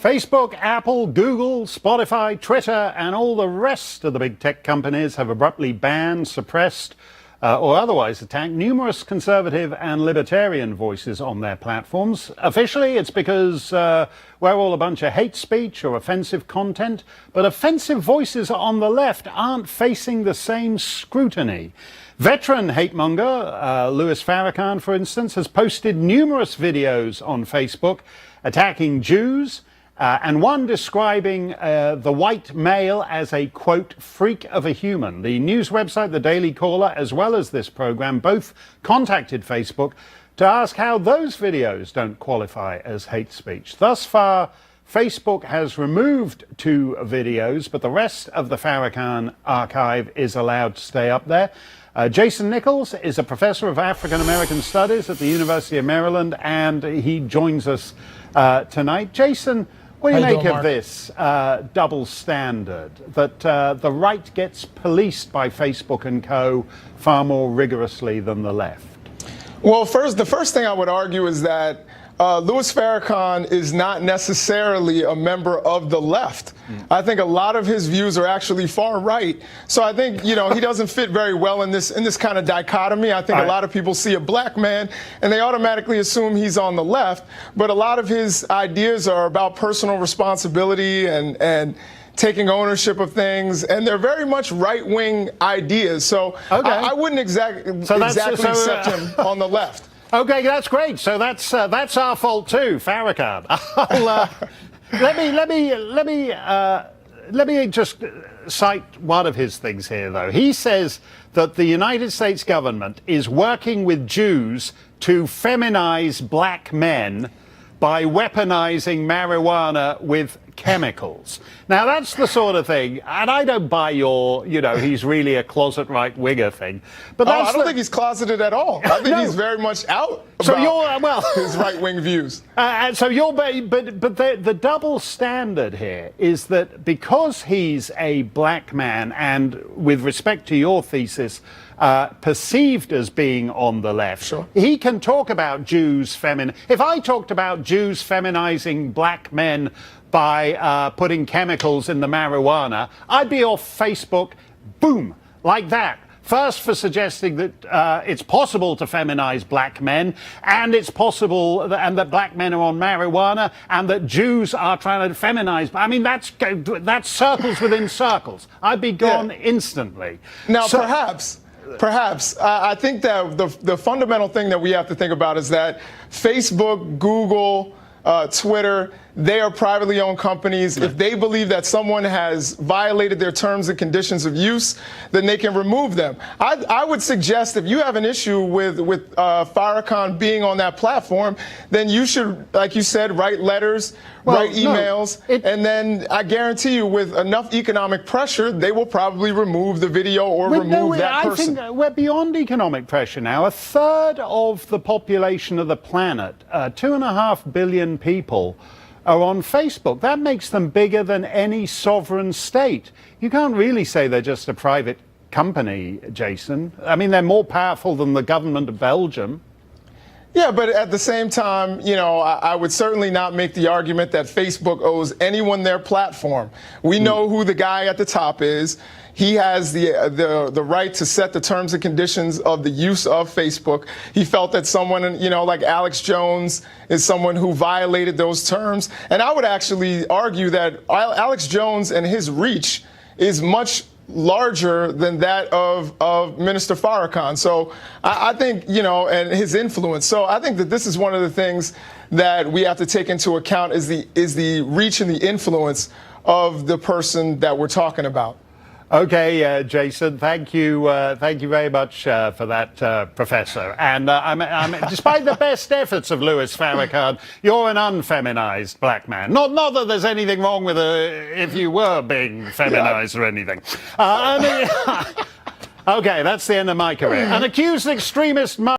Facebook, Apple, Google, Spotify, Twitter, and all the rest of the big tech companies have abruptly banned, suppressed, or otherwise attacked numerous conservative and libertarian voices on their platforms. Officially, it's because we're all a bunch of hate speech or offensive content, but offensive voices on the left aren't facing the same scrutiny. Veteran hate-monger Louis Farrakhan, for instance, has posted numerous videos on Facebook attacking Jews, and one describing the white male as a, quote, freak of a human. The news website, The Daily Caller, as well as this program, both contacted Facebook to ask how those videos don't qualify as hate speech. Thus far, Facebook has removed 2 videos, but the rest of the Farrakhan archive is allowed to stay up there. Jason Nichols is a professor of African American Studies at the University of Maryland, and he joins us tonight. Jason, what do you make of this double standard, that the right gets policed by Facebook and co. far more rigorously than the left? Well, the first thing I would argue is that Louis Farrakhan is not necessarily a member of the left. I think a lot of his views are actually far right. So I think, he doesn't fit very well in this kind of dichotomy. I think a lot of people see a black man and they automatically assume he's on the left. But a lot of his ideas are about personal responsibility and taking ownership of things, and they're very much right-wing ideas. So I wouldn't exactly accept him on the left. Okay, that's great. So that's our fault too, Farrakhan. Let me just cite one of his things here, though. He says that the United States government is working with Jews to feminize black men by weaponizing marijuana with chemicals. Now, that's the sort of thing, and I don't buy your, he's really a closet right-winger thing. But I don't think he's closeted at all. I think he's very much out about his right-wing views. But the double standard here is that because he's a black man, and with respect to your thesis, perceived as being on the left, sure, he can talk about Jews If I talked about Jews feminizing black men by putting chemicals in the marijuana, I'd be off Facebook, boom, like that. First, for suggesting that it's possible to feminize black men, and it's possible and that black men are on marijuana, and that Jews are trying to feminize. I mean, that's circles within circles. I'd be gone instantly. Now, Perhaps. I think that the fundamental thing that we have to think about is that Facebook, Google, Twitter, they are privately owned companies. If they believe that someone has violated their terms and conditions of use, then they can remove them. I would suggest if you have an issue with Farrakhan being on that platform, then you should, like you said, write letters, write emails, and then I guarantee you with enough economic pressure, they will probably remove the video or remove that person. I think we're beyond economic pressure now. A third of the population of the planet, 2.5 billion people, are on Facebook. That makes them bigger than any sovereign state. You can't really say they're just a private company, Jason. I mean, they're more powerful than the government of Belgium. Yeah, but at the same time, I would certainly not make the argument that Facebook owes anyone their platform. We know who the guy at the top is. He has the right to set the terms and conditions of the use of Facebook. He felt that someone, like Alex Jones is someone who violated those terms. And I would actually argue that Alex Jones and his reach is much larger than that of Minister Farrakhan. So I think, and his influence. So I think that this is one of the things that we have to take into account is the reach and the influence of the person that we're talking about. Okay, Jason, thank you very much for that, Professor. And despite the best efforts of Louis Farrakhan, you're an unfeminized black man. Not that there's anything wrong with if you were being feminized or anything. Okay, that's the end of my career. An accused extremist